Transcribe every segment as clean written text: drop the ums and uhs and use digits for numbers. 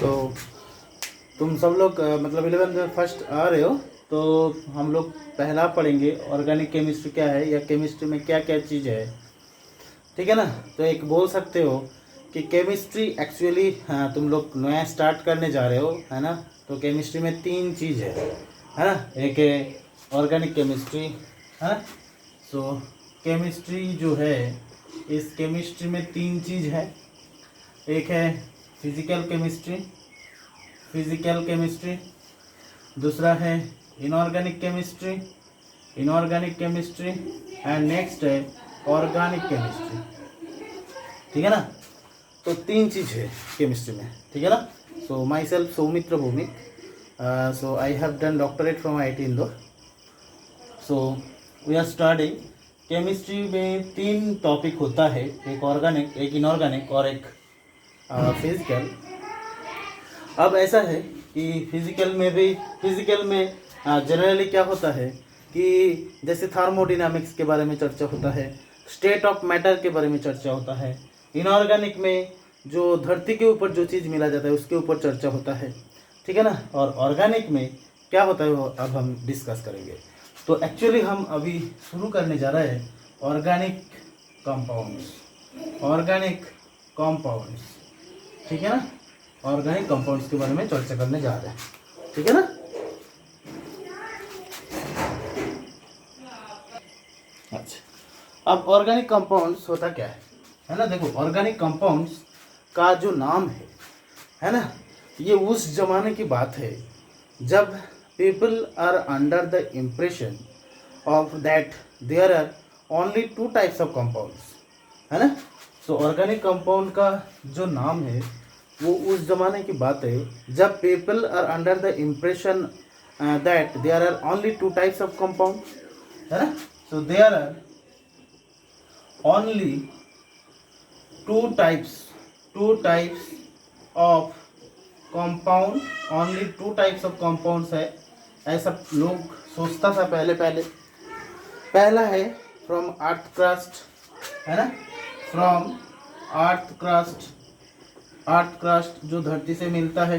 तो तुम सब लोग मतलब 11th में फर्स्ट आ रहे हो, तो हम लोग पहला पढ़ेंगे ऑर्गेनिक केमिस्ट्री क्या है या केमिस्ट्री में क्या क्या चीज़ है, ठीक है ना। तो एक बोल सकते हो कि केमिस्ट्री एक्चुअली तुम लोग नया स्टार्ट करने जा रहे हो, है ना। तो केमिस्ट्री में तीन चीज़ है ना। एक है ऑर्गेनिक केमिस्ट्री, है। सो केमिस्ट्री जो है, इस केमिस्ट्री में तीन चीज़ है। एक है फिजिकल केमिस्ट्री, दूसरा है इनऑर्गेनिक केमिस्ट्री एंड नेक्स्ट है ऑर्गेनिक केमिस्ट्री, ठीक है ना। तो तीन चीज़ है केमिस्ट्री में, ठीक है ना। So myself Saumitra Bhowmik, so I have done doctorate from IIT Indore. So we are studying chemistry में तीन टॉपिक होता है, एक ऑर्गेनिक, एक इनऑर्गेनिक और एक फिजिकल। अब ऐसा है कि फिजिकल में जनरली क्या होता है कि जैसे थर्मोडायनामिक्स के बारे में चर्चा होता है, स्टेट ऑफ मैटर के बारे में चर्चा होता है। इनऑर्गेनिक में जो धरती के ऊपर जो चीज़ मिला जाता है उसके ऊपर चर्चा होता है, ठीक है ना। और ऑर्गेनिक में क्या होता है वो अब हम डिस्कस करेंगे। तो एक्चुअली हम अभी शुरू करने जा रहे हैं ऑर्गेनिक कंपाउंड्स, ठीक है ना। ऑर्गेनिक कंपाउंड्स के बारे में चर्चा करने जा रहे हैं, ठीक है ना। अच्छा, अब ऑर्गेनिक कंपाउंड्स होता क्या है ना। देखो, ऑर्गेनिक कंपाउंड्स का जो नाम है ना, ये उस जमाने की बात है जब people are under the impression of that there are only two types of compounds, है ना। सो ऑर्गेनिक कंपाउंड का जो नाम है वो उस जमाने की बात है जब people are under the impression that there are only two types of compound, है ना। So there are only two types of compound, only two types of compounds है, ऐसा लोग सोचता था पहले। पहला है फ्रॉम अर्थ क्रस्ट, है ना, फ्रॉम अर्थ क्रस्ट जो धरती से मिलता है,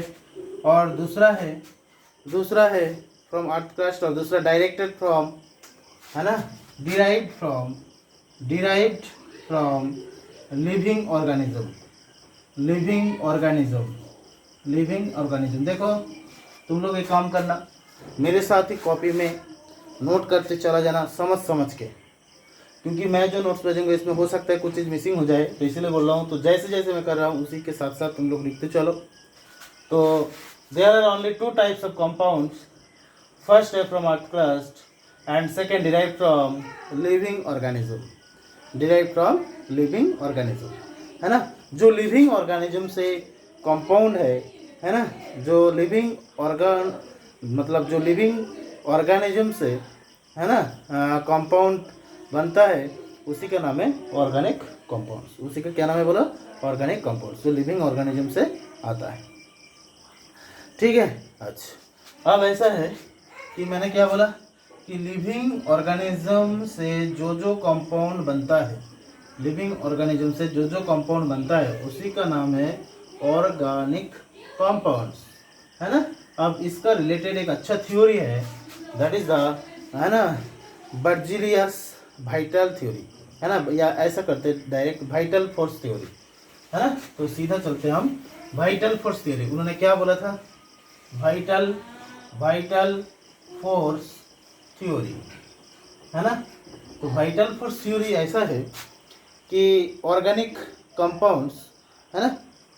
और दूसरा है फ्रॉम अर्थ क्रस्ट, और दूसरा डायरेक्टेड फ्रॉम, है ना, डिराइव्ड फ्रॉम लिविंग ऑर्गेनिज्म। देखो, तुम लोग एक काम करना, मेरे साथ ही कॉपी में नोट करते चला जाना समझ के, क्योंकि मैं जो नोट्स भेजूंगा इसमें हो सकता है कुछ चीज़ मिसिंग हो जाए, तो इसीलिए बोल रहा हूँ। तो जैसे मैं कर रहा हूँ उसी के साथ साथ तुम लोग लिखते चलो। तो there are only two types of compounds, first है from earth crust and second derive from living organism, है ना। जो लिविंग ऑर्गेनिज्म से कंपाउंड है ना, जो लिविंग ऑर्गेनिज्म से, है ना, कंपाउंड बनता है, उसी का नाम है ऑर्गेनिक कंपाउंड्स। उसी का क्या नाम है बोला? ऑर्गेनिक कंपाउंड्स, जो लिविंग ऑर्गेनिज्म से आता है, ठीक है। अच्छा, अब ऐसा है कि मैंने क्या बोला कि लिविंग ऑर्गेनिज्म से जो कंपाउंड बनता है, उसी का नाम है ऑर्गेनिक कंपाउंड्स, है ना। अब इसका रिलेटेड एक अच्छा थ्योरी है, दैट इज द, है ना, बर्जीलियस वाइटल थ्योरी, है ना, या ऐसा करते डायरेक्ट वाइटल फोर्स थ्योरी, है ना। तो सीधा चलते हम वाइटल फोर्स थ्योरी। उन्होंने क्या बोला था? वाइटल फोर्स थ्योरी, है ना। तो वाइटल फोर्स थ्योरी ऐसा है कि ऑर्गेनिक कंपाउंड्स, है ना,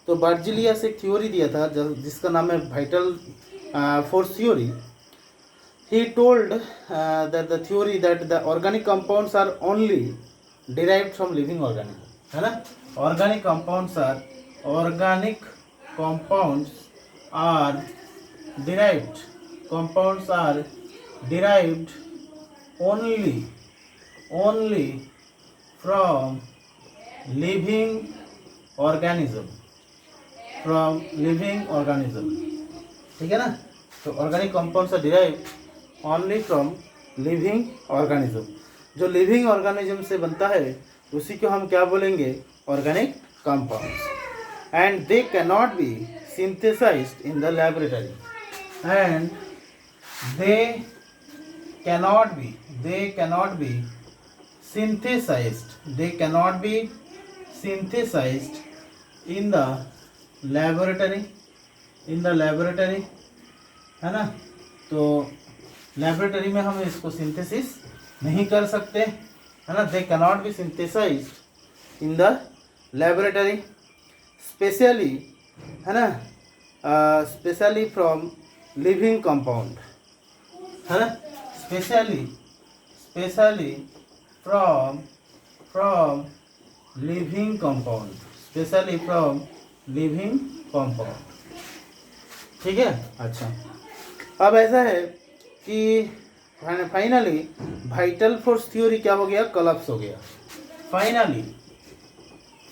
तो बर्जीलियस एक थ्योरी दिया था जिसका नाम है vital force theory. He told that the theory that the organic compounds are only derived from living organism, है ना। Organic compounds are derived only from living organism, ठीक है ना। तो organic compounds are derived only from living organism. जो living organism से बनता है उसी को हम क्या बोलेंगे? Organic compounds. And they can not be synthesized in the laboratory, and they cannot be synthesized in the laboratory, है ना। तो लेबोरेटरी में हम इसको सिंथेसिस नहीं कर सकते, है ना। They cannot be synthesized in the laboratory, specially, है ना, स्पेशली फ्रॉम लिविंग कंपाउंड, है ना, स्पेशली फ्रॉम लिविंग कंपाउंड, ठीक है। अच्छा, अब ऐसा है कि फाइनली वाइटल फोर्स थ्योरी क्या हो गया, कोलैप्स हो गया।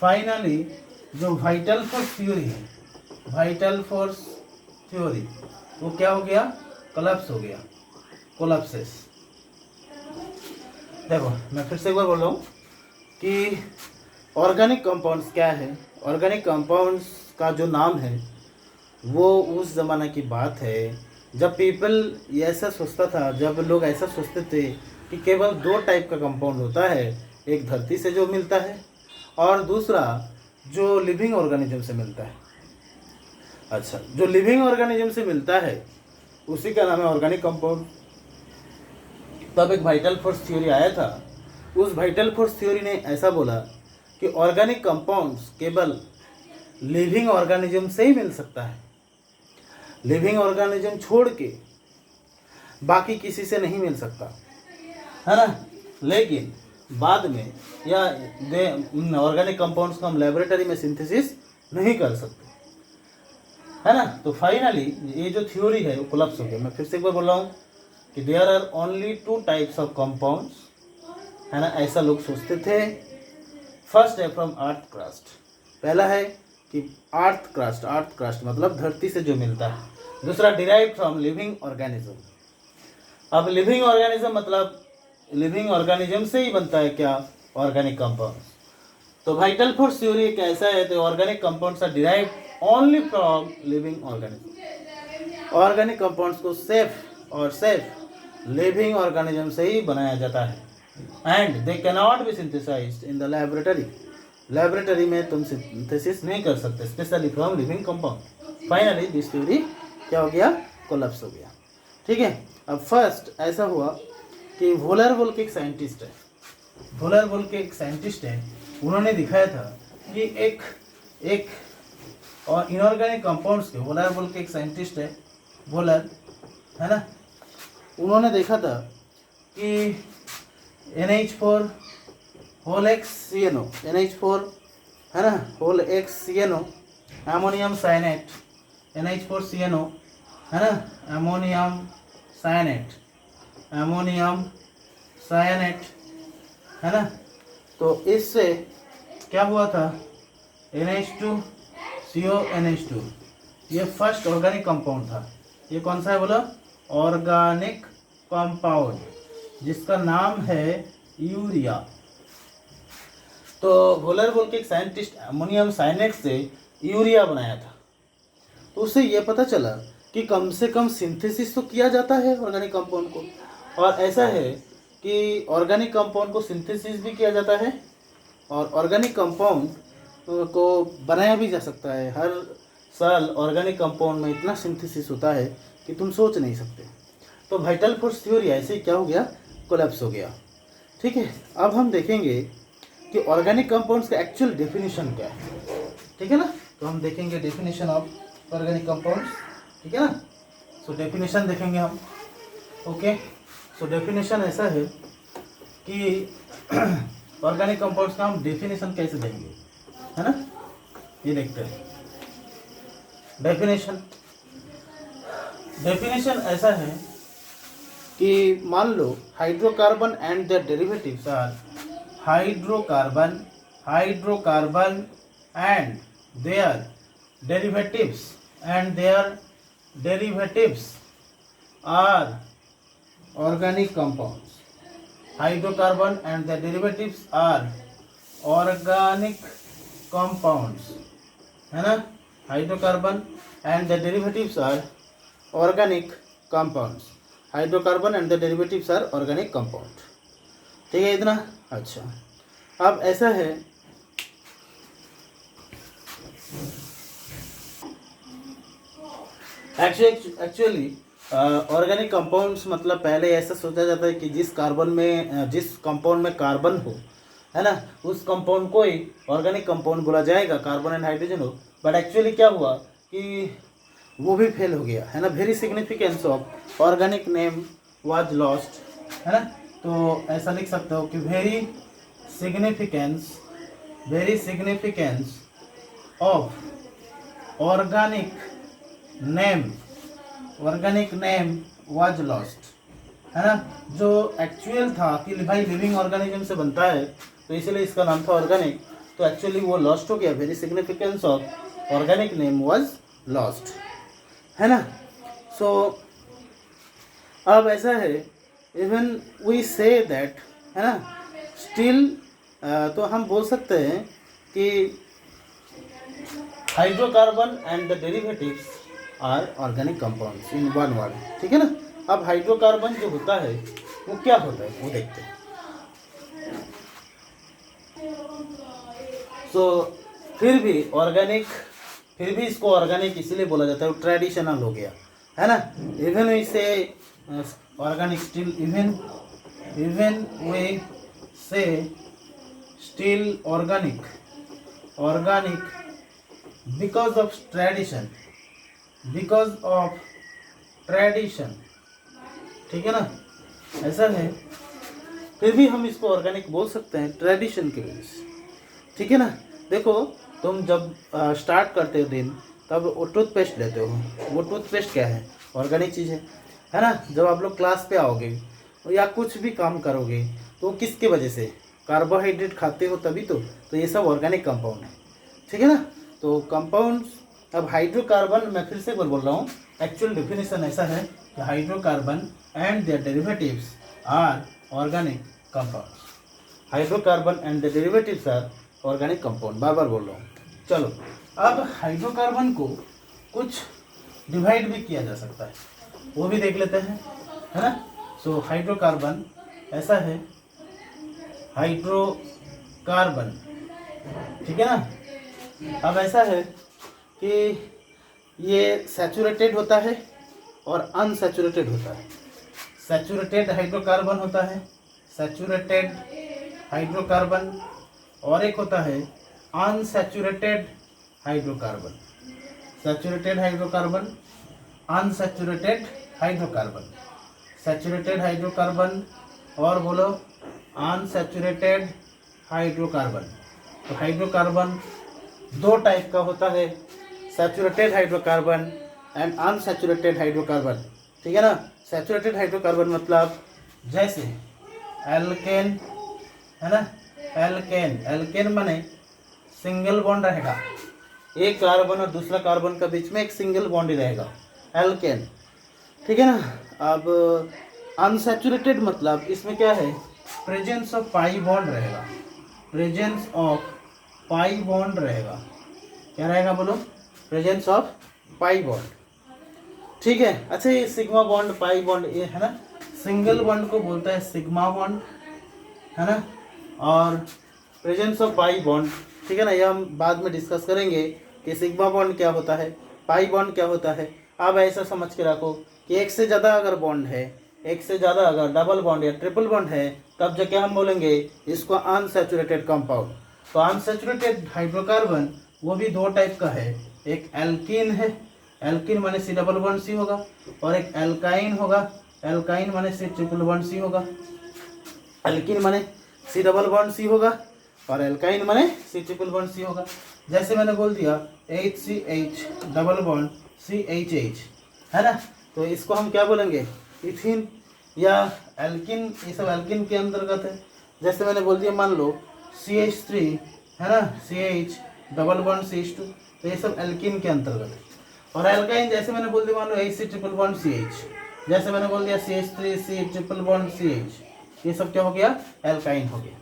फाइनली जो वाइटल फोर्स थ्योरी वो क्या हो गया, कोलैप्स हो गया, कोलैप्सेस। देखो मैं फिर से एक बार बोल रहा हूँ कि ऑर्गेनिक कंपाउंड्स क्या है। ऑर्गेनिक कंपाउंड्स का जो नाम है वो उस ज़माने की बात है जब पीपल ऐसा सोचता था, जब लोग ऐसा सोचते थे कि केवल दो टाइप का कंपाउंड होता है, एक धरती से जो मिलता है और दूसरा जो लिविंग ऑर्गेनिज्म से मिलता है। अच्छा, जो लिविंग ऑर्गेनिज्म से मिलता है उसी का नाम है ऑर्गेनिक कंपाउंड। तब एक वाइटल फोर्स थ्योरी आया था। उस वाइटल फोर्स थ्योरी ने ऐसा बोला कि ऑर्गेनिक कंपाउंड्स केवल लिविंग ऑर्गेनिज्म से ही मिल सकता है, लिविंग ऑर्गेनिज्म छोड़ के बाकी किसी से नहीं मिल सकता, है ना। लेकिन बाद में या ऑर्गेनिक कंपाउंड्स को हम लेबोरेटरी में सिंथेसिस नहीं कर सकते, है ना। तो फाइनली ये जो थ्योरी है वो कोलैप्स हो गया। मैं फिर से एक बार बोल रहा हूँ कि there are only two types of compounds, है ना, ऐसा लोग सोचते थे। फर्स्ट है फ्रॉम अर्थ क्रस्ट, पहला है कि अर्थ क्रस्ट मतलब धरती से जो मिलता है। दूसरा डिराइव फ्रॉम लिविंग ऑर्गेनिज्म। अब लिविंग ऑर्गेनिज्म मतलब लिविंग ऑर्गेनिज्म से ही बनता है क्या, ऑर्गेनिक कंपाउंड्स। तो वाइटल फोर्स थ्योरी कैसा है, तो organic compounds are derive only from living organism. Organic compounds को सिर्फ लिविंग ऑर्गेनिज्म से ही बनाया जाता है, and they cannot be synthesized in the laboratory. Laboratory में तुम सिंथेसिस नहीं कर सकते, specially from living compound. Finally this theory क्या हो गया, कोलैप्स हो गया, ठीक है। अब फर्स्ट ऐसा हुआ कि वोलर बोल के एक साइंटिस्ट है, उन्होंने दिखाया था कि एक और इनऑर्गेनिक कंपाउंड्स के, वोलर बोल के एक साइंटिस्ट है, वोलर, है ना। उन्होंने देखा था कि NH4 होल XCNO, NH4, है ना, होल XCNO, अमोनियम साइनेट, NH4CNO, है ना, अमोनियम साइनेट, है ना। तो इससे क्या हुआ था, NH2CONH2, ये फर्स्ट ऑर्गेनिक कंपाउंड था। ये कौन सा है बोलो, ऑर्गेनिक कंपाउंड, जिसका नाम है यूरिया। तो वोलर बोल के एक साइंटिस्ट अमोनियम साइनेट से यूरिया बनाया था। तो उससे ये पता चला कि कम से कम सिंथेसिस तो किया जाता है ऑर्गेनिक कंपाउंड को, और ऐसा है कि ऑर्गेनिक कंपाउंड को सिंथेसिस भी किया जाता है और ऑर्गेनिक कंपाउंड को बनाया भी जा सकता है। हर साल ऑर्गेनिक कंपाउंड में इतना सिंथेसिस होता है कि तुम सोच नहीं सकते। तो वाइटल फोर्स थ्योरी ऐसे क्या हो गया, कोलैप्स हो गया, ठीक है। अब हम देखेंगे कि ऑर्गेनिक कंपाउंड्स का एक्चुअल डेफिनेशन क्या है, ठीक है ना। तो हम देखेंगे डेफिनेशन ऑफ ऑर्गेनिक कंपाउंड्स, ठीक है ना। सो डेफिनेशन देखेंगे हम, ओके। सो डेफिनेशन ऐसा है कि ऑर्गेनिक कंपाउंड्स का हम डेफिनेशन कैसे देंगे, है ना, ये देखते हैं। डेफिनेशन ऐसा है कि मान लो hydrocarbon and their derivatives are hydrocarbon and their derivatives are organic compounds. Hydrocarbon and their derivatives are organic compounds, है ना। Hydrocarbon and the derivatives are organic compounds. Hydrocarbon and the derivatives are organic compound. ठीक है इतना। अच्छा, अब ऐसा है actually organic compounds मतलब पहले ऐसा सोचा जाता है कि जिस कंपाउंड में कार्बन हो, है ना, उस कंपाउंड को ही ऑर्गेनिक कंपाउंड बोला जाएगा, कार्बन एंड हाइड्रोजन हो। बट एक्चुअली क्या हुआ कि वो भी फेल हो गया, है ना। Very significance of organic name was lost, है ना। तो ऐसा लिख सकते हो कि very significance of organic name was lost, है ना। जो एक्चुअल था कि भाई लिविंग ऑर्गेनिज्म से बनता है तो इसलिए इसका नाम था ऑर्गेनिक, तो एक्चुअली वो लॉस्ट हो गया। Very significance of organic name was lost, है ना। सो अब ऐसा है, इवन वी से दैट, है ना, स्टिल तो हम बोल सकते हैं कि hydrocarbon and the derivatives are organic compounds in one word. ठीक है ना। अब हाइड्रोकार्बन जो होता है वो क्या होता है वो देखते हैं। सो फिर भी इसको ऑर्गेनिक इसलिए बोला जाता है, वो ट्रेडिशनल हो गया, है ना। इवन वी से ऑर्गेनिक स्टिल, इवन वी से still organic because of tradition, ठीक है ना। ऐसा है, फिर भी हम इसको ऑर्गेनिक बोल सकते हैं ट्रेडिशन की वजह से। ठीक है ना। देखो, तुम जब स्टार्ट करते हो दिन, तब वो टूथपेस्ट लेते हो, वो टूथपेस्ट क्या है, ऑर्गेनिक चीज़ है ना। जब आप लोग क्लास पे आओगे या कुछ भी काम करोगे तो किसके वजह से, कार्बोहाइड्रेट खाते हो तभी तो ये सब ऑर्गेनिक कंपाउंड है। ठीक है ना। तो कंपाउंड्स, अब हाइड्रोकार्बन, मैं फिर से बोल रहा हूँ, एक्चुअल डेफिनेशन ऐसा है कि hydrocarbon and their derivatives are organic compounds. Hydrocarbon and the derivatives are organic compound, बार बार बोल रहा हूँ। चलो, अब हाइड्रोकार्बन को कुछ डिवाइड भी किया जा सकता है, वो भी देख लेते हैं, है ना। सो हाइड्रोकार्बन ऐसा है, हाइड्रोकार्बन, ठीक है ना। अब ऐसा है कि ये सैचुरेटेड होता है और अनसैचुरेटेड होता है। सैचुरेटेड हाइड्रोकार्बन होता है, सैचुरेटेड हाइड्रोकार्बन, और एक होता है unsaturated hydrocarbon. Saturated hydrocarbon, unsaturated hydrocarbon, saturated hydrocarbon, और बोलो अनसैचुरेटेड हाइड्रोकार्बन। तो हाइड्रोकार्बन दो टाइप का होता है, saturated hydrocarbon and unsaturated hydrocarbon. ठीक है ना। सैचुरेटेड हाइड्रोकार्बन मतलब जैसे एल्केन, है ना। एल्केन माने सिंगल बॉन्ड रहेगा, एक कार्बन और दूसरा कार्बन का बीच में एक सिंगल बॉन्ड ही रहेगा, एल्केन। ठीक है ना। अब अनसैचुरेटेड मतलब इसमें क्या है, प्रेजेंस ऑफ पाई बॉन्ड रहेगा, प्रेजेंस ऑफ पाई बॉन्ड रहेगा। क्या रहेगा बोलो, प्रेजेंस ऑफ पाई बॉन्ड। ठीक है। अच्छा, ये सिग्मा बॉन्ड, पाई बॉन्ड, ये है ना, सिंगल बॉन्ड को बोलता है सिग्मा बॉन्ड, है ना, और प्रेजेंस ऑफ पाई बॉन्ड, ठीक है ना। ये हम बाद में डिस्कस करेंगे कि सिग्मा बॉन्ड क्या होता है, पाई बॉन्ड क्या होता है। अब ऐसा समझ के रखो कि एक से ज़्यादा अगर बॉन्ड है, एक से ज़्यादा अगर डबल बॉन्ड या ट्रिपल बॉन्ड है, तब जाके हम बोलेंगे इसको अनसैचुरेटेड कंपाउंड। तो अनसैचुरेटेड हाइड्रोकार्बन वो भी दो टाइप का है, एक एल्कीन है, एल्कीन माने सी डबल बॉन्ड सी होगा, और एक एल्काइन होगा, एल्काइन माने सी ट्रिपल बॉन्ड सी होगा। एल्कीन माने सी डबल बॉन्ड सी होगा और एल्काइन माने सी ट्रिपल बॉन्ड सी होगा। जैसे मैंने बोल दिया HCH डबल बॉन्ड CHH, है ना। तो इसको हम क्या बोलेंगे, इथिन या एल्किन, ये सब एल्किन के अंतर्गत है। जैसे मैंने बोल दिया, मान लो CH3, है ना, CH डबल बॉन्ड CH2, तो ये सब एल्किन के अंतर्गत है। और एल्काइन जैसे मैंने बोल दिया, मान लो HC ट्रिपल बॉन्ड CH, जैसे मैंने बोल दिया CH3 C triple bond CH, ये सब क्या हो गया, एल्काइन हो गया।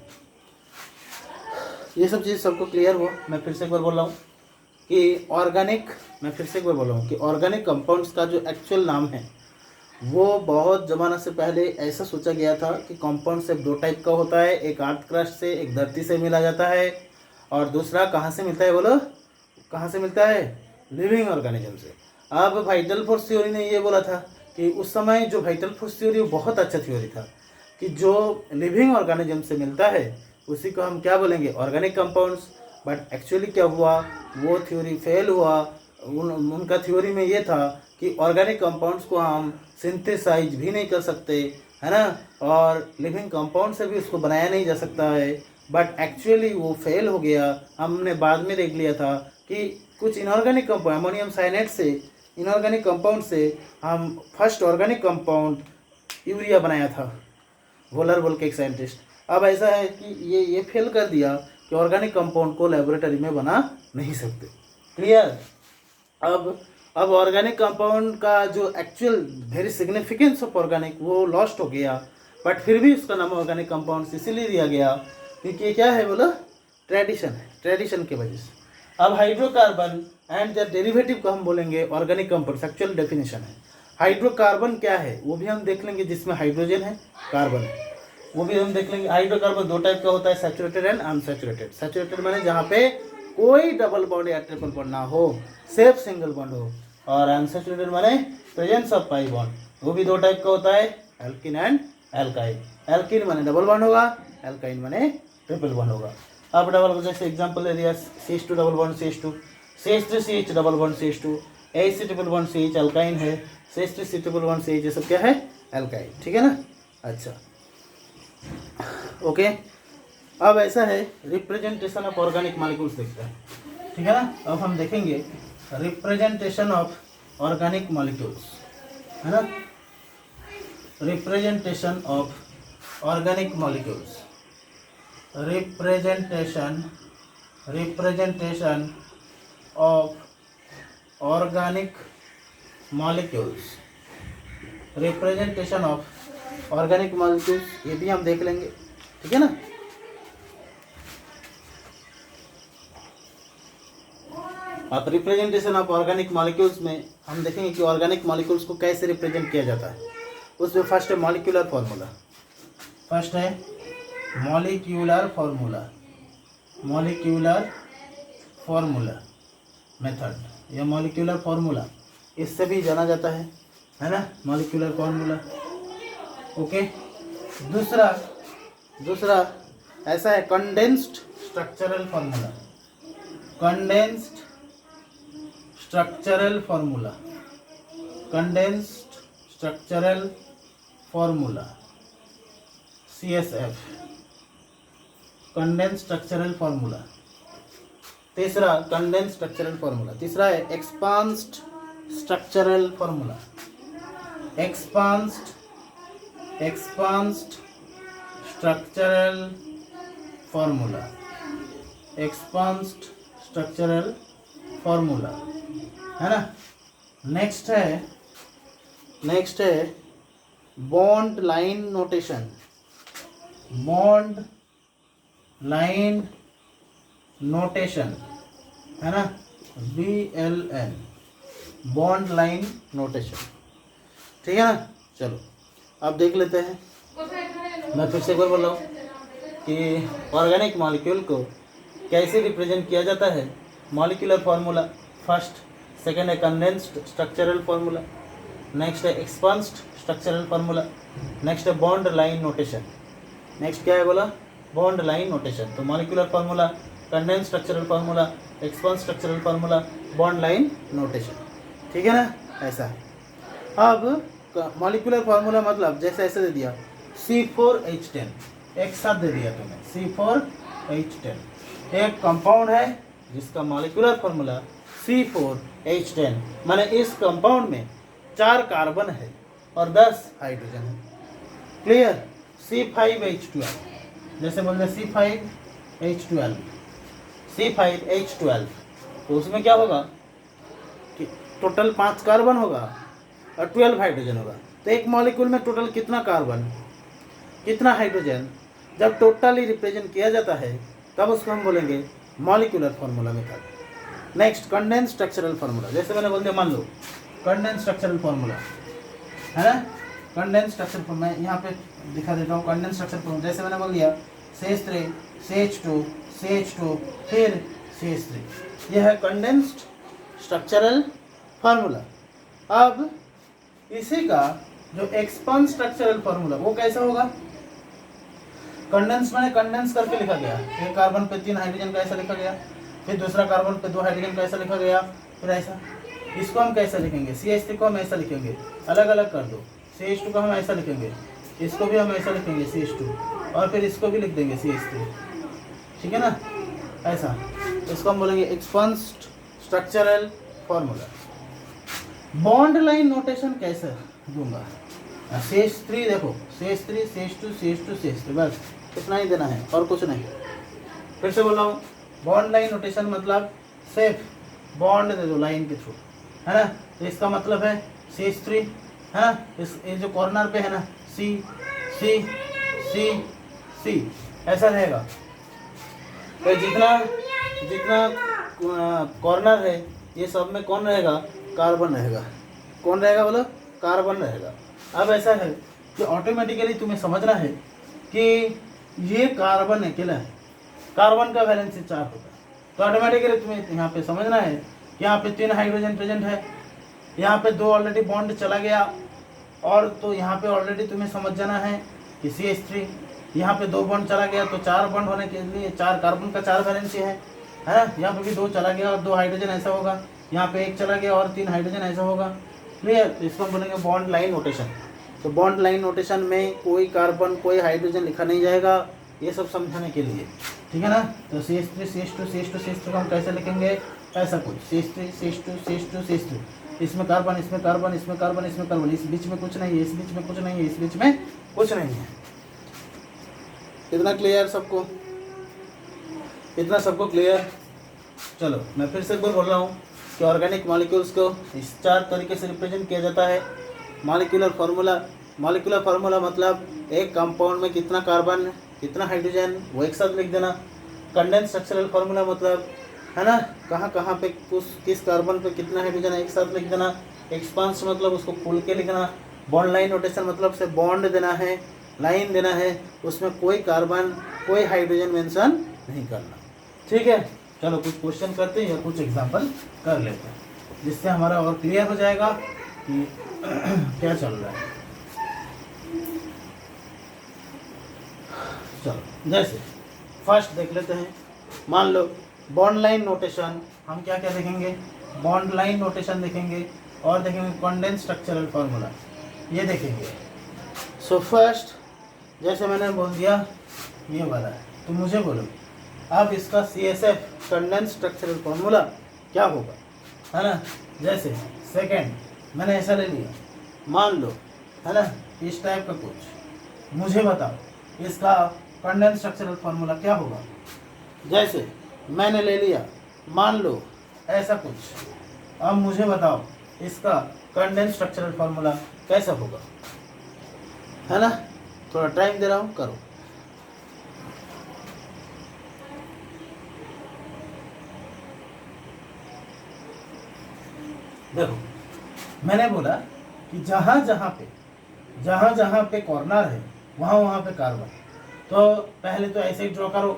ये सब चीज़ सबको क्लियर हो। मैं फिर से एक बार बोल रहा हूँ कि ऑर्गेनिक, मैं फिर से एक बार बोल रहा हूँ कि ऑर्गेनिक कंपाउंड्स का जो एक्चुअल नाम है वो बहुत ज़माना से पहले ऐसा सोचा गया था कि कंपाउंड सिर्फ दो टाइप का होता है, एक अर्थ क्रस्ट से, एक धरती से मिला जाता है, और दूसरा कहाँ से मिलता है बोलो, कहाँ से मिलता है, लिविंग ऑर्गेनिज्म से। अब वाइटल फोर्स थ्योरी ने ये बोला था कि उस समय जो वाइटल फोर्स थ्योरी वो बहुत अच्छा थ्योरी था कि जो लिविंग ऑर्गेनिज्म से मिलता है उसी को हम क्या बोलेंगे, ऑर्गेनिक कंपाउंड्स। बट एक्चुअली क्या हुआ, वो थ्योरी फेल हुआ। उनका थ्योरी में ये था कि ऑर्गेनिक कंपाउंड्स को हम सिंथेसाइज भी नहीं कर सकते, है ना, और लिविंग कंपाउंड से भी उसको बनाया नहीं जा सकता है। बट एक्चुअली वो फेल हो गया। हमने बाद में देख लिया था कि कुछ इनऑर्गेनिक कंपाउंड, अमोनियम साइनेट से, इनऑर्गेनिक कंपाउंड से हम फर्स्ट ऑर्गेनिक कंपाउंड यूरिया बनाया था, वोलर बोल के एक साइंटिस्ट। अब ऐसा है कि ये फेल कर दिया कि ऑर्गेनिक कंपाउंड को लेबोरेटरी में बना नहीं सकते। क्लियर। अब ऑर्गेनिक कंपाउंड का जो actual very significance of organic वो लॉस्ट हो गया। बट फिर भी उसका नाम ऑर्गेनिक कंपाउंड इसीलिए दिया गया क्योंकि ये क्या है बोलो, ट्रेडिशन है, ट्रेडिशन की वजह से। अब हाइड्रोकार्बन एंड द डेरिवेटिव को हम बोलेंगे ऑर्गेनिक कंपाउंड, एक्चुअल डेफिनेशन है। हाइड्रोकार्बन क्या है वो भी हम देख लेंगे, जिसमें हाइड्रोजन है, कार्बन है, वो भी हम देख लेंगे। हाइड्रोकार्बन दो टाइप का होता है, सैचुरेटेड एंड अनसैचुरेटेड। सैचुरेटेड माने जहाँ पे कोई डबल बॉन्ड या ट्रिपल बॉन्ड ना हो, सिर्फ सिंगल बॉन्ड हो, और अनसैचुरेटेड माने प्रेजेंस ऑफ पाई बॉन्ड। वो भी दो टाइप का होता है, एल्किन एंड एल्काइन। एल्किन माने डबल बॉन्ड होगा, एल्काइन माने ट्रिपल बॉन्ड होगा। अब डबल, जैसे एग्जांपल ले लिया, CH2 double bond CH2, CH3CH double bond CH2, AC triple bond CH alkyne है, CH3C ट्रिपल बॉन्ड CH, ये सब क्या है, एल्काइन। ठीक है ना। अच्छा, ओके। अब ऐसा है रिप्रेजेंटेशन ऑफ ऑर्गेनिक मॉलिक्यूल्स देखते हैं, ठीक है ना। अब हम देखेंगे रिप्रेजेंटेशन ऑफ ऑर्गेनिक मॉलिक्यूल्स, है ना, representation of organic molecules, representation of organic molecules, representation of organic molecules, ये भी हम देख लेंगे, ठीक है ना। अब रिप्रेजेंटेशन ऑफ ऑर्गेनिक मॉलिक्यूल्स में हम देखेंगे कि ऑर्गेनिक मॉलिक्यूल्स को कैसे रिप्रेजेंट किया जाता है। उसमें फर्स्ट है मॉलिक्यूलर फार्मूला, फर्स्ट है molecular formula, molecular formula method, या मॉलिक्यूलर फार्मूला इससे भी जाना जाता है ना, मॉलिक्यूलर फार्मूला। ओके। दूसरा ऐसा है condensed structural formula, condensed structural formula, condensed structural formula, CSF, condensed structural formula. तीसरा कंडेंस्ड स्ट्रक्चरल फार्मूला। तीसरा है expanded structural formula, expanded structural formula, expanded structural formula, है ना। नेक्स्ट है bond line notation, bond line notation, है ना, BLN, bond line notation. ठीक है ना। चलो अब देख लेते हैं। मैं फिर से एक बार बोल रहा हूँ कि ऑर्गेनिक मॉलिक्यूल को कैसे रिप्रेजेंट किया जाता है। मॉलिक्यूलर फार्मूला फर्स्ट, सेकेंड है कंडेंस्ड स्ट्रक्चरल फार्मूला, नेक्स्ट है एक्सपांस्ड स्ट्रक्चरल फार्मूला, नेक्स्ट है बॉन्ड लाइन नोटेशन। नेक्स्ट क्या है बोला, बॉन्ड लाइन नोटेशन। तो molecular formula, condensed structural formula, expanded structural formula, bond line notation. ठीक है ना, ऐसा है। अब मॉलिक्यूलर फार्मूला मतलब जैसे ऐसे दे दिया C4H10, एक साथ दे दिया तुम्हें C4H10, एक कंपाउंड है जिसका मॉलिक्यूलर फार्मूला C4H10, माने इस कंपाउंड में 4 कार्बन है और 10 हाइड्रोजन है। क्लियर। C5H12, जैसे बोलते C5H12, C5H12, तो उसमें क्या होगा कि टोटल 5 कार्बन होगा और 12 हाइड्रोजन होगा। तो एक मॉलिक्यूल में टोटल कितना कार्बन, कितना हाइड्रोजन, जब टोटली रिप्रेजेंट किया जाता है तब उसको हम बोलेंगे molecular formula method. Next condense structural formula, जैसे मैंने बोल दिया, मान लो कंडेंस स्ट्रक्चरल फार्मूला है ना, कंडेंस स्ट्रक्चरल फार्मूला मैं यहाँ पे दिखा देता हूँ। कंडेंस स्ट्रक्चरल फार्मूला जैसे मैंने बोल दिया CH3 CH2 CH2 फिर CH3, यह है कंडेंस्ड स्ट्रक्चरल फार्मूला। अब इसी का जो एक्सपांड स्ट्रक्चरल फार्मूला वो कैसा होगा? कंडेंस मैंने कंडेंस करके लिखा गया, एक कार्बन पे 3 हाइड्रोजन का ऐसा लिखा गया, फिर दूसरा कार्बन पे 2 हाइड्रोजन का ऐसा लिखा गया, फिर ऐसा। इसको हम कैसे लिखेंगे? CH3 को हम ऐसा लिखेंगे, अलग अलग कर दो। CH2 को हम ऐसा लिखेंगे, इसको भी हम ऐसा लिखेंगे CH2, और फिर इसको भी लिख देंगे CH3, ठीक है ना, ऐसा। इसको हम बोलेंगे expand structural formula. Bond line notation कैसे दूंगा? CH3 देखो, CH3 CH2 CH2 CH3, बस इतना ही देना है और कुछ नहीं। फिर से बोल रहा हूँ, बॉन्ड लाइन नोटेशन मतलब सिर्फ बॉन्ड दे दो लाइन के थ्रू, है ना। तो इसका मतलब है CH3 है ना, इस ये जो कॉर्नर पे है ना C C C C ऐसा रहेगा। तो जितना जितना कॉर्नर है ये सब में कौन रहेगा? कार्बन रहेगा। कौन रहेगा बोलो? कार्बन रहेगा। अब ऐसा है कि ऑटोमेटिकली तुम्हें समझना है कि ये कार्बन अकेला है, कार्बन का वैलेंसी 4 होता है, तो ऑटोमेटिकली तुम्हें यहाँ पे समझना है कि यहाँ पे 3 हाइड्रोजन प्रेजेंट है, यहाँ पे 2 ऑलरेडी बॉन्ड चला गया, और तो यहाँ पे ऑलरेडी तुम्हें समझ जाना है कि CH3 यहाँ पे 2 बॉन्ड चला गया, तो 4 बॉन्ड होने के लिए 4 कार्बन का 4 वैलेंसी है ना। यहाँ पे भी 2 चला गया और 2 हाइड्रोजन ऐसा होगा, यहाँ पे 1 चला गया और 3 हाइड्रोजन ऐसा होगा। क्लियर? इसको हम बोलेंगे बॉन्ड लाइन नोटेशन। तो बॉन्ड लाइन नोटेशन में कोई कार्बन कोई हाइड्रोजन लिखा नहीं जाएगा, ये सब समझाने के लिए, ठीक है ना। तो CH3 CH2 CH2 CH3 को हम कैसे लिखेंगे? ऐसा कुछ CH3 CH2 CH2 CH3, इसमें कार्बन इसमें कार्बन इसमें कार्बन इसमें कार्बन, इस बीच में कुछ नहीं है, इस बीच में कुछ नहीं है, इस बीच में कुछ नहीं है। इतना क्लियर सबको? इतना सबको क्लियर? चलो मैं फिर से एक बार बोल रहा हूँ कि ऑर्गेनिक मॉलिक्यूल्स को इस 4 तरीके से रिप्रेजेंट किया जाता है। मॉलिक्यूलर फार्मूला मतलब एक कंपाउंड में कितना कार्बन कितना हाइड्रोजन वो एक साथ लिख देना। कंडेंस स्ट्रक्चरल फार्मूला मतलब है ना, कहाँ कहाँ पे किस कार्बन पे कितना हाइड्रोजन एक साथ लिख देना। एक्सपांस मतलब उसको खोल के लिखना। बॉन्ड लाइन नोटेशन मतलब से बॉन्ड देना है, लाइन देना है, उसमें कोई कार्बन कोई हाइड्रोजन मेंशन नहीं करना। ठीक है, चलो कुछ क्वेश्चन करते हैं या कुछ एग्जांपल कर लेते हैं, जिससे हमारा और क्लियर हो जाएगा कि क्या चल रहा है। चलो जैसे फर्स्ट देख लेते हैं। मान लो बॉन्ड लाइन नोटेशन, हम क्या क्या देखेंगे? बॉन्ड लाइन नोटेशन देखेंगे और देखेंगे कंडेंस स्ट्रक्चरल फार्मूला, ये देखेंगे। सो फर्स्ट जैसे मैंने बोल दिया ये वाला है, तो मुझे बोलो अब इसका CSF कंडेंस स्ट्रक्चरल फार्मूला क्या होगा, है ना। जैसे सेकेंड मैंने ऐसा ले लिया, मान लो है ना, इस टाइप का कुछ, मुझे बताओ इसका कंडेंस स्ट्रक्चरल फार्मूला क्या होगा। जैसे मैंने ले लिया, मान लो ऐसा कुछ, अब मुझे बताओ इसका कंडेंस स्ट्रक्चरल फार्मूला कैसा होगा, है ना। थोड़ा टाइम दे रहा हूँ, करो। देखो मैंने बोला कि जहाँ जहाँ पे कॉर्नर है वहाँ पे कार्बन, तो पहले तो ऐसे ही ड्रॉ करो,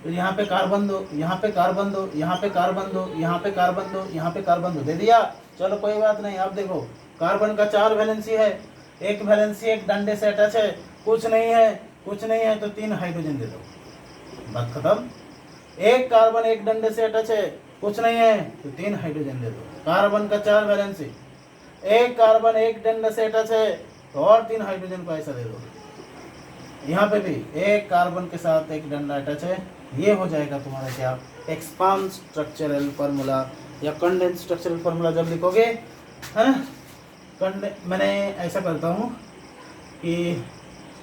फिर यहाँ पे कार्बन दो, यहाँ पे कार्बन दो, यहाँ पे कार्बन दो, यहाँ पे कार्बन दो, यहाँ पे कार्बन दो, दे दिया। चलो कोई बात नहीं। अब देखो कार्बन का 4 वैलेंसी है, एक वैलेंसी एक डंडे से अटैच है, कुछ नहीं है तो 3 हाइड्रोजन दे दो, बात खत्म। एक कार्बन एक डंडे से अटैच है, कुछ नहीं है तो 3 हाइड्रोजन दे दो। कार्बन का 4 वैलेंसी, एक कार्बन एक डंडे से अटैच है तो और 3 हाइड्रोजन को ऐसा दे दो। यहाँ पे भी एक कार्बन के साथ एक डंडा अटैच है, ये हो जाएगा तुम्हारा क्या, एक्सपांड स्ट्रक्चरल फार्मूला या कंडेंस स्ट्रक्चरल फार्मूला जब लिखोगे, है ना। मैंने ऐसा करता हूँ कि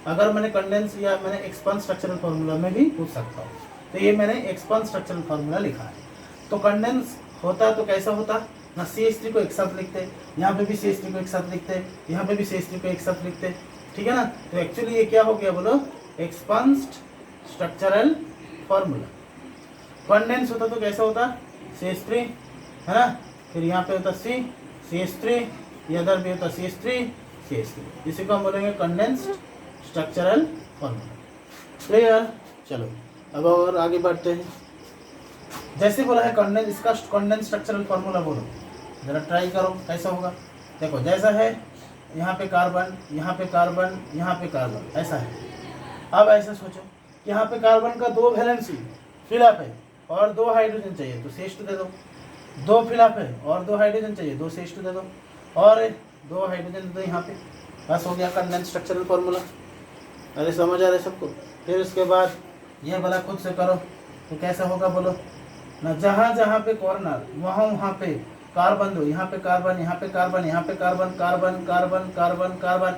अगर मैंने कंडेंस या मैंने एक्सपांड स्ट्रक्चरल फार्मूला में भी पूछ सकता हूँ, तो ये मैंने एक्सपांड स्ट्रक्चरल फार्मूला लिखा है। तो कंडेंस होता तो कैसा होता ना, CH3 को एक साथ लिखते, यहाँ पे भी CH3 को एक साथ लिखते, यहाँ पे भी CH3 को एक साथ लिखते, ठीक है ना। तो एक्चुअली ये क्या हो गया बोलो, एक्सपांड स्ट्रक्चरल फार्मूला। कंडेंस होता तो कैसा होता, CH3 है ना। फिर यहाँ पे होता सी CH3, इधर भी होता CH3 CH3। इसी को हम बोलेंगे कंडेंस्ड स्ट्रक्चरल फॉर्मूला। क्लियर। चलो अब और आगे बढ़ते हैं। जैसे बोला है कंडेंस, इसका कंडेंस स्ट्रक्चरल फॉर्मूला बोलो, जरा ट्राई करो कैसा होगा। देखो जैसा है, यहाँ पे कार्बन, यहाँ पे कार्बन, यहाँ पे कार्बन, ऐसा है। अब ऐसा सोचो कि यहाँ पे कार्बन का 2 वैलेंसी फिलअप है और 2 हाइड्रोजन चाहिए तो CH2 दे दो। 2 फिलअप है और 2 हाइड्रोजन चाहिए, 2 CH2 दे दो और 2 हाइड्रोजन दे दो यहाँ पे। बस हो गया कंडेंस स्ट्रक्चरल फॉर्मूला। अरे समझ आ रहा है सबको। फिर उसके बाद ये वाला खुद से करो तो कैसा होगा बोलो ना। जहाँ जहाँ पे कॉर्नर वहाँ पे कार्बन दो, यहाँ पे कार्बन, यहाँ पे कार्बन, यहाँ पे carbon, carbon carbon carbon carbon.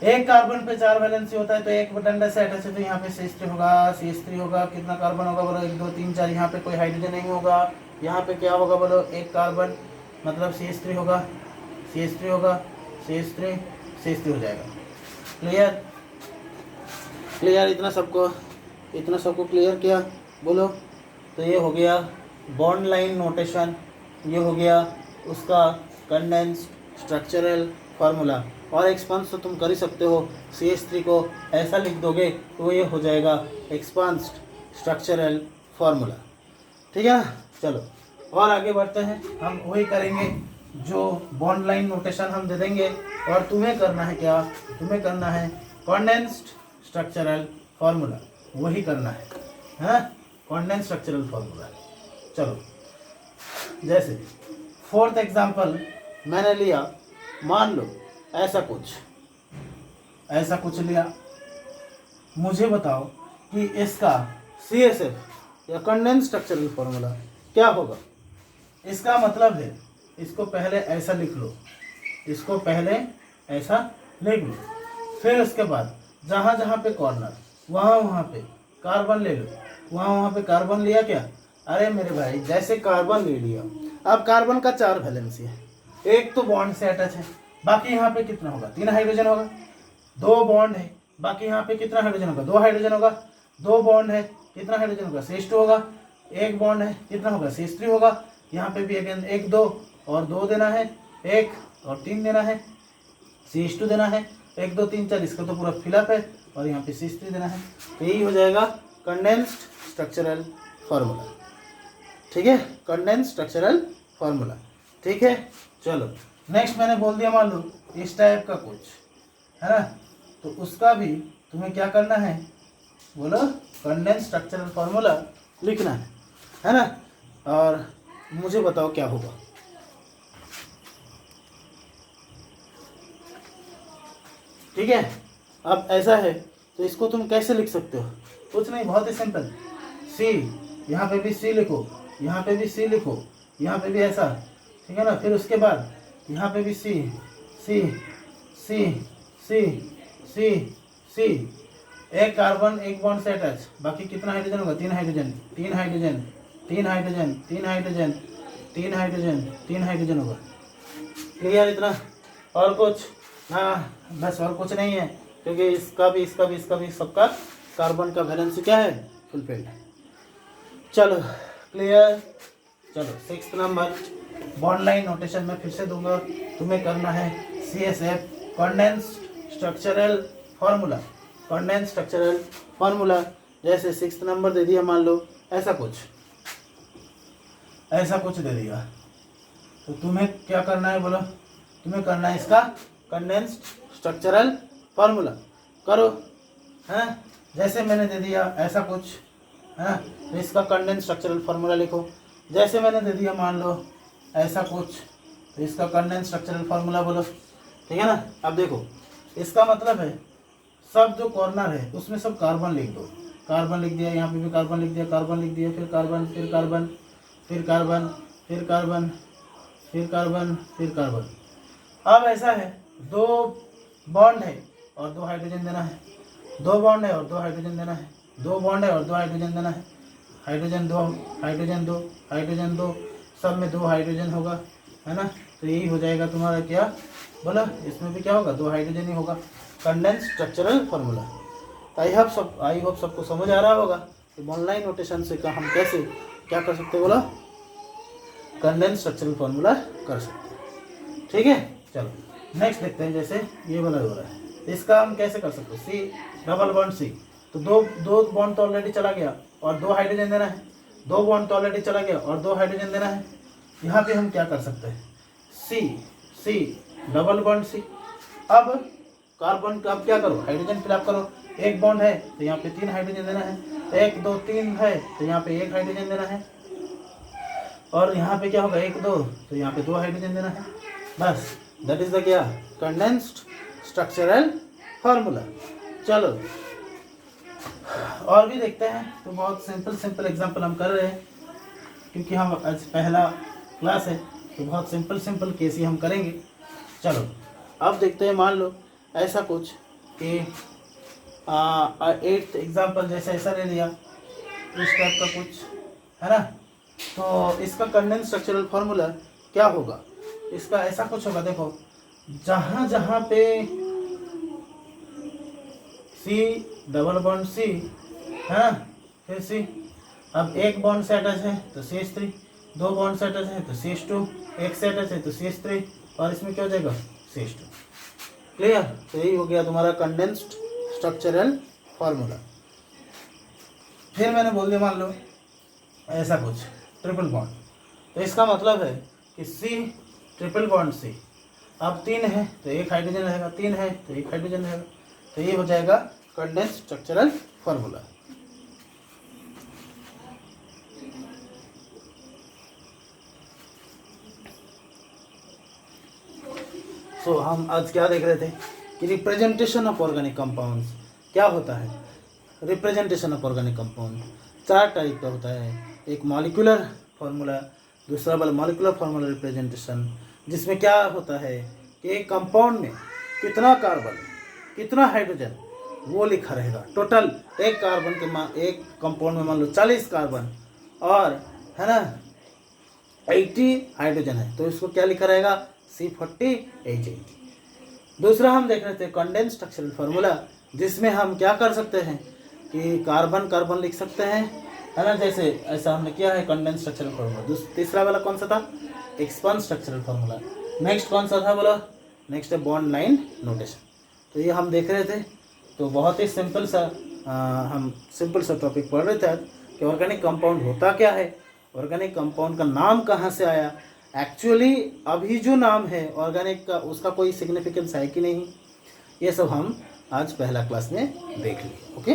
एक कार्बन पे 4 वैलेंसी होता है तो एक डंडा से अटैच है तो यहाँ पे CH3 होगा, CH3 होगा। कितना कार्बन होगा बोलो 1 2 3 4। यहाँ पे कोई हाइड्रोजन नहीं होगा, यहाँ पे क्या होगा बोलो एक कार्बन, मतलब CH3 होगा, CH3 होगा, CH3 CH3 हो जाएगा। क्लियर। क्लियर इतना सबको क्लियर किया बोलो। तो ये हो गया बॉन्ड लाइन नोटेशन, ये हो गया उसका कंडेंस्ड स्ट्रक्चरल फार्मूला। और एक्सपांस तो तुम कर ही सकते हो, CH3 को ऐसा लिख दोगे तो ये हो जाएगा एक्सपांस्ड स्ट्रक्चरल फार्मूला। ठीक है ना। चलो और आगे बढ़ते हैं। हम वही करेंगे जो बॉन्ड लाइन नोटेशन हम दे देंगे और तुम्हें करना है क्या, तुम्हें करना है कंडेंस्ड स्ट्रक्चरल फार्मूला, वही करना है, हाँ कंडेंस्ड स्ट्रक्चरल फार्मूला। चलो जैसे 4th एग्जाम्पल मैंने लिया, मान लो ऐसा कुछ लिया। मुझे बताओ कि इसका CSF या कंडेंस्ड स्ट्रक्चरल फार्मूला क्या होगा। इसका मतलब है इसको पहले ऐसा लिख लो, इसको पहले ऐसा लिख लो। फिर उसके बाद जहाँ जहाँ पे कॉर्नर वहाँ पे कार्बन ले लो, वहाँ पे कार्बन लिया क्या। अरे मेरे भाई जैसे कार्बन ले लिया, अब कार्बन का 4 वैलेंसी है, एक तो बॉन्ड से अटैच है, बाकी यहाँ पे कितना होगा 3 हाइड्रोजन होगा। 2 बॉन्ड है, बाकी यहाँ पे कितना हाइड्रोजन होगा 2 हाइड्रोजन होगा। 2 बॉन्ड है, कितना हाइड्रोजन होगा CH2 होगा। 1 बॉन्ड है, कितना होगा CH3 होगा। यहाँ पे भी अगेन 1 2 और 2 देना है, 1 और 3 देना है, CH2 देना है, 1 2 3 4। इसका तो पूरा फिलअप है और यहाँ पे CH3 देना है। तो यही हो जाएगा कंडेंस्ड स्ट्रक्चरल फार्मूला। ठीक है, कंडेंस्ड स्ट्रक्चरल फार्मूला। ठीक है। चलो नेक्स्ट मैंने बोल दिया मान लो इस टाइप का कुछ है ना, तो उसका भी तुम्हें क्या करना है बोलो कंडेंस्ड स्ट्रक्चरल फार्मूला लिखना है ना। और मुझे बताओ क्या होगा। ठीक है। अब ऐसा है तो इसको तुम कैसे लिख सकते हो, कुछ नहीं, बहुत ही सिंपल। C, यहाँ पे भी C लिखो, यहाँ पे भी C लिखो, यहाँ पे भी ऐसा, ठीक है ना। फिर उसके बाद यहाँ पे भी C C C C C C। एक कार्बन एक बॉन्ड से अटैच, बाकी कितना हाइड्रोजन होगा 3 hydrogen 3 hydrogen 3 hydrogen 3 hydrogen 3 hydrogen 3 hydrogen होगा। क्लियर इतना। और कुछ, हाँ बस और कुछ नहीं है, क्योंकि इसका भी सबका कार्बन का वैलेंसी क्या है फुलफिल्ड है। चलो क्लियर। चलो 6th number bond line notation में फिर से दूंगा, तुम्हें करना है CSF condensed structural formula. Condensed structural formula जैसे 6th नंबर दे दिया, मान लो ऐसा कुछ दे दिया, तो तुम्हें क्या करना है बोलो, तुम्हें करना है इसका कंडेंस्ड स्ट्रक्चरल फार्मूला करो, हैं। जैसे मैंने दे दिया ऐसा कुछ है, तो इसका कंडेंस्ड स्ट्रक्चरल फार्मूला लिखो। जैसे मैंने दे दिया मान लो ऐसा कुछ, तो इसका कंडेंस्ड स्ट्रक्चरल फार्मूला बोलो। ठीक है ना। अब देखो इसका मतलब है सब जो कॉर्नर है उसमें सब कार्बन लिख दो। कार्बन लिख दिया, यहाँ पे भी कार्बन लिख दिया, कार्बन लिख दिया, फिर कार्बन फिर कार्बन फिर कार्बन फिर कार्बन फिर कार्बन फिर कार्बन। अब ऐसा है 2 बॉन्ड है और 2 हाइड्रोजन देना है, 2 बॉन्ड है और 2 हाइड्रोजन देना है, 2 बॉन्ड है और 2 हाइड्रोजन देना है, हाइड्रोजन 2 हाइड्रोजन 2 हाइड्रोजन 2, सब में 2 हाइड्रोजन होगा, है ना। तो यही हो जाएगा तुम्हारा क्या बोला, इसमें भी क्या होगा 2 हाइड्रोजन ही होगा, condensed structural formula. I hope सबको समझ आ रहा होगा कि बॉन्ड लाइन नोटेशन से हम कैसे क्या कर सकते बोला, कंडेंस स्ट्रक्चरल फार्मूला कर सकते हैं। ठीक है, चलो नेक्स्ट देखते हैं। जैसे ये वाला हो रहा है, इसका हम कैसे कर सकते हैं? सी डबल बॉन्ड सी, तो दो बॉन्ड तो ऑलरेडी चला गया और 2 हाइड्रोजन देना है, 2 बॉन्ड तो ऑलरेडी चला गया और 2 हाइड्रोजन देना है। यहाँ पे हम क्या कर सकते हैं? C double bond C. अब कार्बन का अब क्या करो? हाइड्रोजन फिलअप करो। 1 बॉन्ड है तो यहाँ पे 3 हाइड्रोजन देना है, 1 2 3 है तो यहाँ पे 1 हाइड्रोजन देना है, और यहाँ पे क्या होगा? 1 2 तो यहाँ पे 2 हाइड्रोजन देना है। बस दैट इज द क्या? Condensed structural formula. चलो और भी देखते हैं। तो बहुत सिंपल एग्जांपल हम कर रहे हैं क्योंकि हम आज पहला क्लास है, तो बहुत सिंपल केस ही हम करेंगे। चलो अब देखते हैं। मान लो ऐसा कुछ कि 8th एग्जाम्पल जैसे ऐसा ले लिया, इस टाइप का कुछ है ना। तो इसका कंडेंस स्ट्रक्चरल फार्मूला क्या होगा? इसका ऐसा कुछ होगा। देखो, जहाँ जहाँ पे सी डबल बॉन्ड सी है ना, फिर सी, अब 1 बॉन्ड से अटैच है तो CH3, 2 बॉन्ड से अटैच है तो CH2, 1 से अटैच है तो CH3, और इसमें क्या हो जाएगा? CH2। क्लियर? तो यही हो गया तुम्हारा कंडेंस्ड स्ट्रक्चरल फार्मूला। फिर मैंने बोल दिया, मान लो ऐसा कुछ ट्रिपल बॉन्ड, तो इसका मतलब है कि सी ट्रिपल बॉन्ड सी, अब 3 है तो 1 हाइड्रोजन रहेगा, 3 है तो 1 हाइड्रोजन रहेगा, तो ये हो जाएगा कंडेंस्ड स्ट्रक्चरल फार्मूला। सो हम आज क्या देख रहे थे कि रिप्रेजेंटेशन ऑफ ऑर्गेनिक कंपाउंड्स क्या होता है। Representation of organic compound 4 type का होता है। एक मॉलिक्यूलर फार्मूला, दूसरा वाला मॉलिक्यूलर फार्मूला रिप्रेजेंटेशन, जिसमें क्या होता है कि एक कंपाउंड में कितना कार्बन कितना हाइड्रोजन वो लिखा रहेगा। टोटल एक कार्बन के एक कंपाउंड में मान लो 40 कार्बन और है ना 80 हाइड्रोजन है, तो इसको क्या लिखा रहेगा? C40H80। दूसरा हम देख रहे थे कंडेंस स्ट्रक्चरल फार्मूला, जिसमें हम क्या कर सकते हैं कि कार्बन कार्बन लिख सकते हैं, है ना। जैसे ऐसा हमने किया है कंडेंस स्ट्रक्चरल फार्मूला। तीसरा वाला कौन सा था? Expand structural formula. नेक्स्ट कौन सा था बोलो? नेक्स्ट है बॉन्ड लाइन नोटेशन। तो ये हम देख रहे थे। तो बहुत ही सिंपल सा हम सिंपल सा टॉपिक पढ़ रहे थे आज कि ऑर्गेनिक कंपाउंड होता क्या है, ऑर्गेनिक कंपाउंड का नाम कहाँ से आया, एक्चुअली अभी जो नाम है ऑर्गेनिक का उसका कोई सिग्निफिकेंस है कि नहीं, ये सब हम आज पहला क्लास में देख लिए। ओके।